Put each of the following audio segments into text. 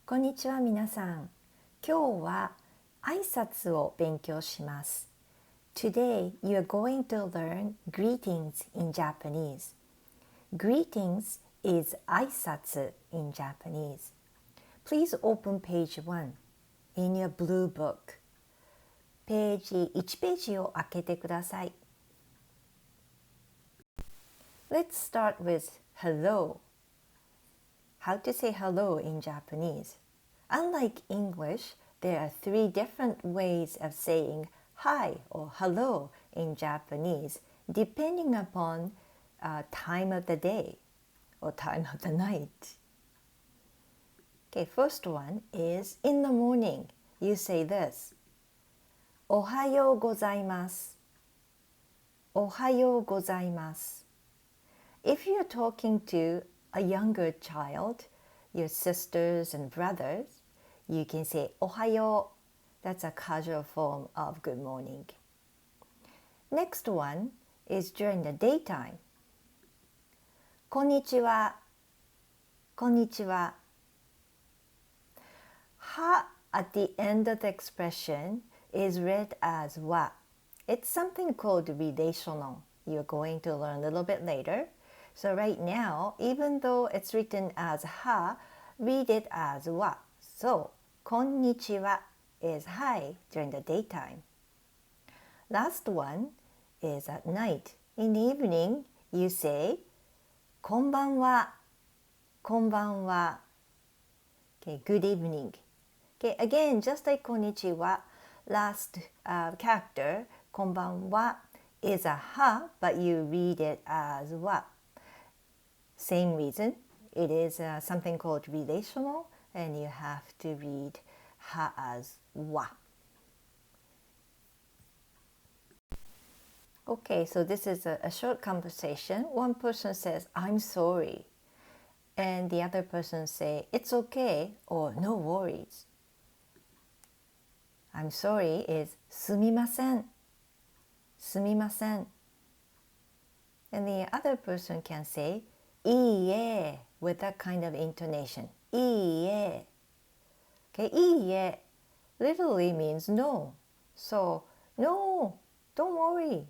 こんにちは皆さん。今日は挨拶を勉強します。Today you are going to learn greetings in Japanese. Greetings is 挨拶 in Japanese. Please open page 1 in your blue book. ページ1ページを開けてください。Let's start with hello. How to say hello in Japanese. Unlike English, there are 3 different ways of saying hi or hello in Japanese, depending upon time of the day or time of the night. Okay, first one is in the morning. You say this. おはようございます。おはようございます。If you're talking to a younger child, your sisters and brothers, you can say おはよう. That's a casual form of good morning. Next one is during the daytime. こんにちは。こんにちは。は at the end of the expression is read as は. It's something called relational. You're going to learn a little bit later. So right now, even though it's written as は, read it as は. So, こんにちは is hi during the daytime. Last one is at night. In the evening, you say こんばんは。こんばんは。Okay, good evening. Okay, again, just like こんにちは, last character, こんばんは is a は, but you read it as は. Same reason, it is something called relational, and you have to read は as は. Okay, so this is a short conversation. One person says, I'm sorry. And the other person say, it's okay, or no worries. I'm sorry is すみません。すみません。And the other person can say いいえ with that kind of intonation. いいえ. Okay, いいえ literally means no. So, no, don't worry.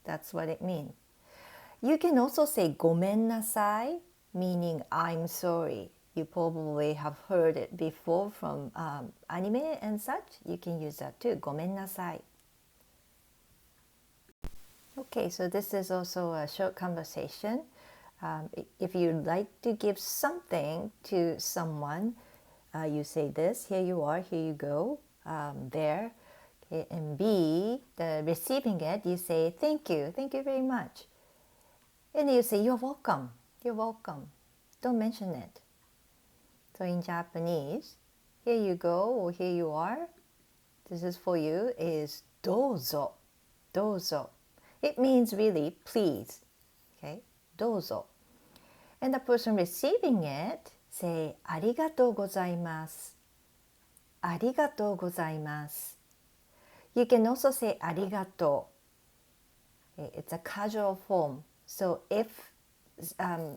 That's what it means. You can also say ごめんなさい, meaning I'm sorry. You probably have heard it before from anime and such. You can use that too. ごめんなさい. Okay, so this is also a short conversation. If you'd like to give something to someone, you say this. Here you are, here you go, there. Okay, and B, the receiving it, you say thank you very much. And you say you're welcome. Don't mention it. So in Japanese, here you go or here you are, this is for you, is どうぞ. どうぞ. It means really please. Okay, どうぞ. And the person receiving it say ありがとうございます. ありがとうございます. You can also say ありがとう. It's a casual form. So if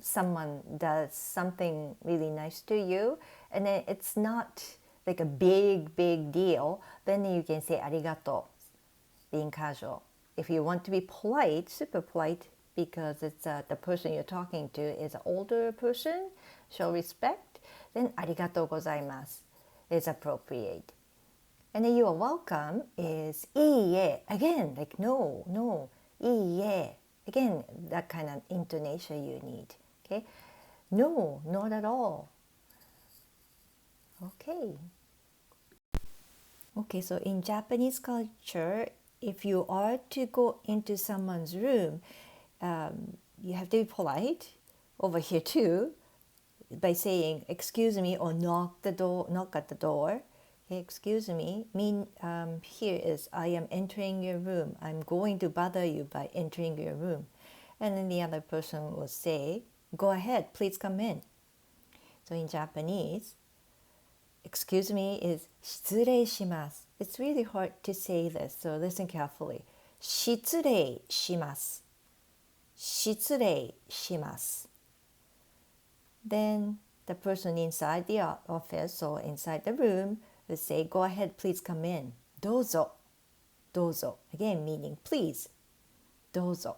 someone does something really nice to you and then it's not like a big deal, then you can say ありがとう, being casual. If you want to be polite, super polite, because it's the person you're talking to is an older person, show respect, then ありがとうございます is appropriate. And then you are welcome is いいえ, again, like no, いいえ. Again, that kind of intonation you need. Okay? No, not at all. Okay. Okay, so in Japanese culture, if you are to go into someone's room, you have to be polite over here too by saying excuse me or knock at the door. Okay, excuse me here is I am entering your room. I'm going to bother you by entering your room. And then the other person will say, go ahead, please come in. So in Japanese, excuse me is 失礼します. It's really hard to say this, so listen carefully. 失礼します. 失礼します. Then the person inside the office or inside the room will say, "Go ahead, please come in." どうぞ。どうぞ。Again, meaning please. どうぞ。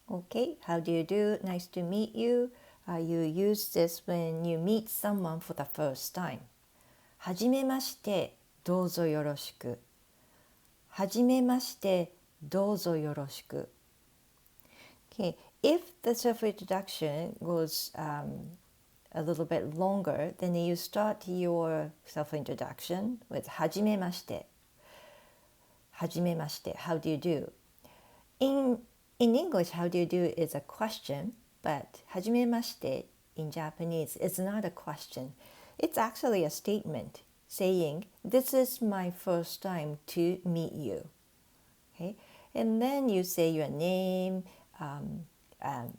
Okay, how do you do? Nice to meet you. You use this when you meet someone for the first time. はじめまして、どうぞよろしく。はじめまして、どうぞよろしく。Okay, if the self-introduction goes a little bit longer, then you start your self-introduction with はじめまして。はじめまして。How do you do? In English, how do you do is a question, but はじめまして in Japanese is not a question. It's actually a statement saying, "This is my first time to meet you." Okay? And then you say your name,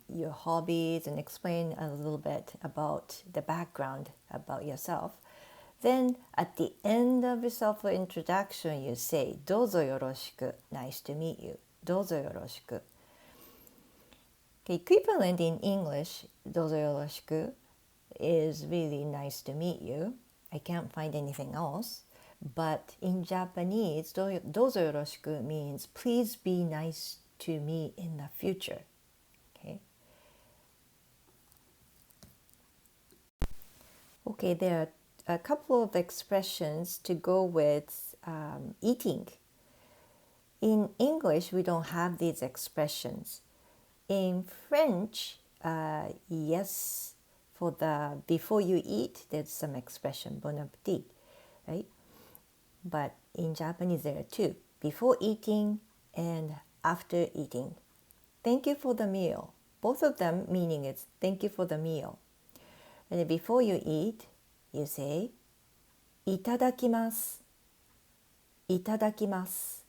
your hobbies, and explain a little bit about the background about yourself. Then at the end of your self-introduction, you say, どうぞよろしく. Nice to meet you. どうぞよろしく. Okay, equivalent in English, どうぞよろしく is really nice to meet you. I can't find anything else. But in Japanese, どうぞよろしく means please be nice to me in the future. Okay. Okay, there are a couple of expressions to go with eating. In English, we don't have these expressions. In French, yes, for the before you eat, there's some expression, bon appetit, right? But in Japanese, there are two, before eating and after eating. Thank you for the meal. Both of them meaning it's thank you for the meal. And then before you eat, you say, いただきます。いただきます。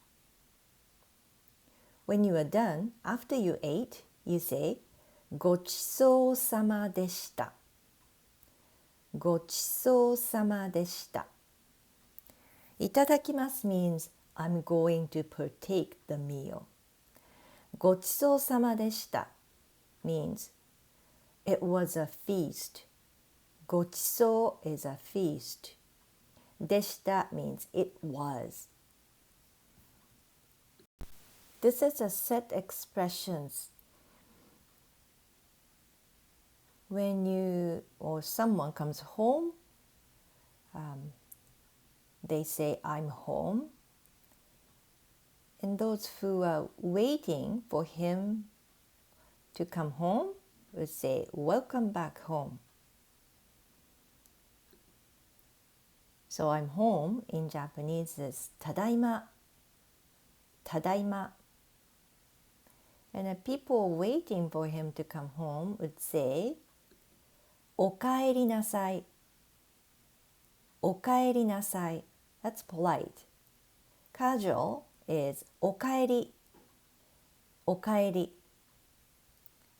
When you are done, after you ate, you say, ごちそうさまでした。ごちそうさまでした。いただきます means I'm going to partake the meal. ごちそうさまでした means it was a feast. ごちそう is a feast. でした means it was. This is a set expressions. When you or someone comes home, they say, I'm home. And those who are waiting for him to come home would say, welcome back home. So I'm home in Japanese is ただいま。ただいま。And the people waiting for him to come home would say, おかえりなさい。おかえりなさい。That's polite. Casual is おかえり。おかえり。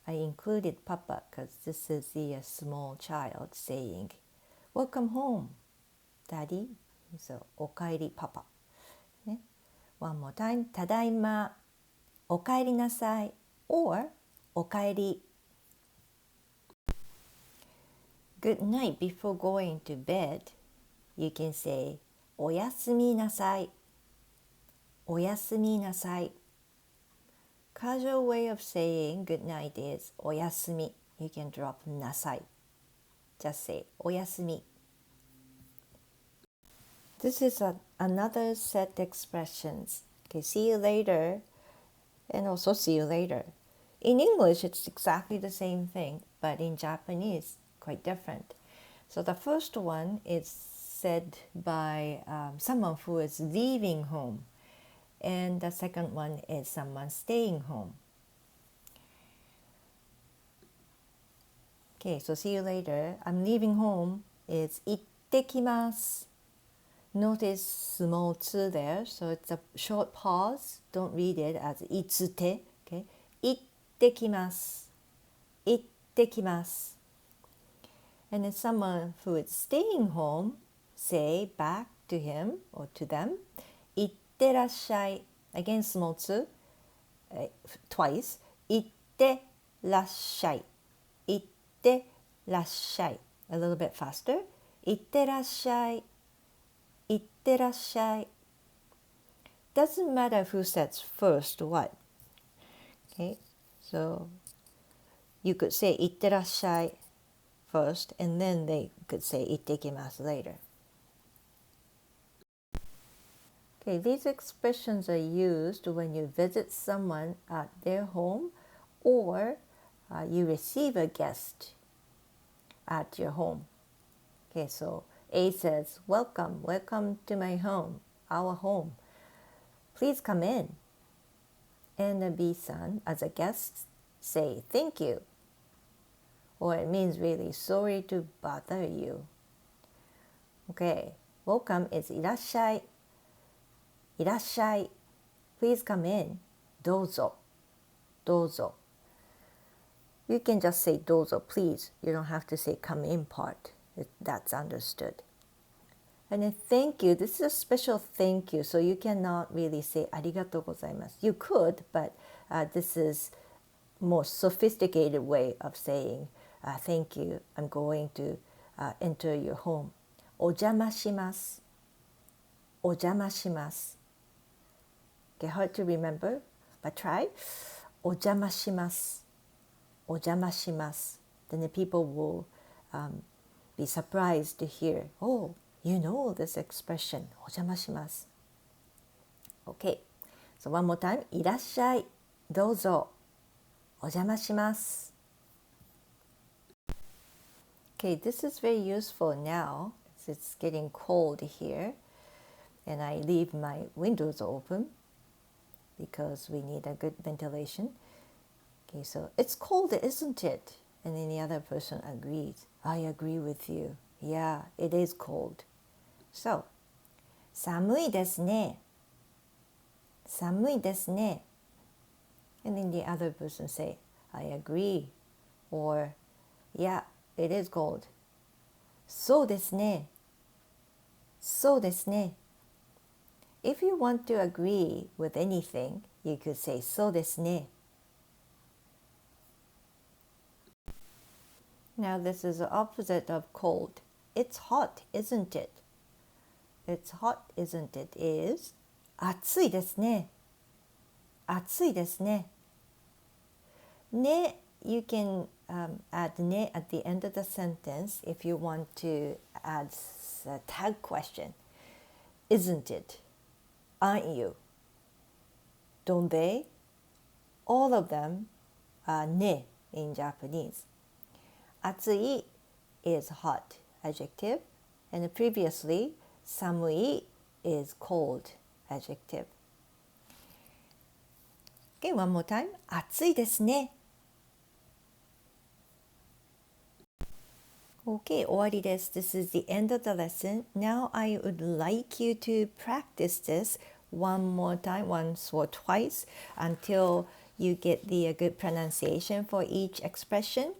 I included Papa because this is the small child saying, welcome home, Daddy. So, おかえり、Papa. ね。One more time. ただいま。おかえりなさい。Or おかえり。Good night before going to bed. You can say おやすみなさい。おやすみなさい。Casual way of saying good night is おやすみ。You can drop なさい。Just say おやすみ。This is another set expressions. Okay, see you later and also see you later. In English, it's exactly the same thing, but in Japanese, quite different. So the first one is said by someone who is leaving home, and the second one is someone staying home. Okay, so see you later. I'm leaving home. It's 行ってきます。Notice small 2 there, so it's a short pause. Don't read it as いつて. Okay, 行ってきます。行ってきます。And then someone who is staying home, say back to him or to them, 行ってらっしゃい。Again, small 2, twice. 行ってらっしゃい。ってらっしゃい。A little bit faster. いってらっしゃい。いってらっしゃい。Doesn't matter who says first what. Okay, so you could say いってらっしゃい first, and then they could say 行ってきます later. Okay, these expressions are used when you visit someone at their home or you receive a guest at your home. Okay, so A says, welcome, welcome to my home, our home. Please come in. And the B-san, as a guest, say thank you. Or it means really sorry to bother you. Okay, welcome is いらっしゃい。いらっしゃい。Please come in. どうぞ。どうぞ。You can just say どうぞ please. You don't have to say come in part. That's understood. And then thank you. This is a special thank you. So you cannot really say ありがとうございます. You could, but this is more sophisticated way of saying thank you. I'm going to enter your home. お邪魔します。お邪魔します。Okay, hard to remember, but try. お邪魔します。お邪魔します. Then the people will be surprised to hear, oh, you know this expression. お邪魔します. Okay, so one more time. いらっしゃい。どうぞ。お邪魔します. Okay, this is very useful now. It's getting cold here, and I leave my windows open because we need a good ventilation. Okay, so it's cold, isn't it? And then the other person agrees. I agree with you. Yeah, it is cold. So, 寒いですね。寒いですね. And then the other person say, I agree. Or, yeah, it is cold. そうですね。そうですね. If you want to agree with anything, you could say そうですね. Now this is the opposite of cold. It's hot, isn't it? It's hot, isn't it? Is 暑いですね。暑いですね. ね, you can add ね at the end of the sentence if you want to add a tag question. Isn't it? Aren't you? Don't they? All of them are ね in Japanese. 暑い is hot adjective, and previously 寒い is cold adjective. Okay, one more time. 暑いですね. Okay, 終わりです. This is the end of the lesson. Now I would like you to practice this one more time, once or twice, until you get the good pronunciation for each expression.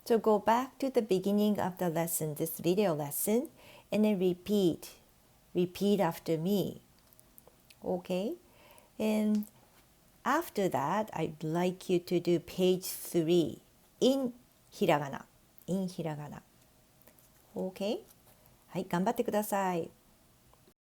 So go back to the beginning of the lesson, this video lesson, and then repeat. Repeat after me. Okay? And after that, I'd like you to do page 3 in hiragana. In hiragana. Okay? はい、頑張ってください。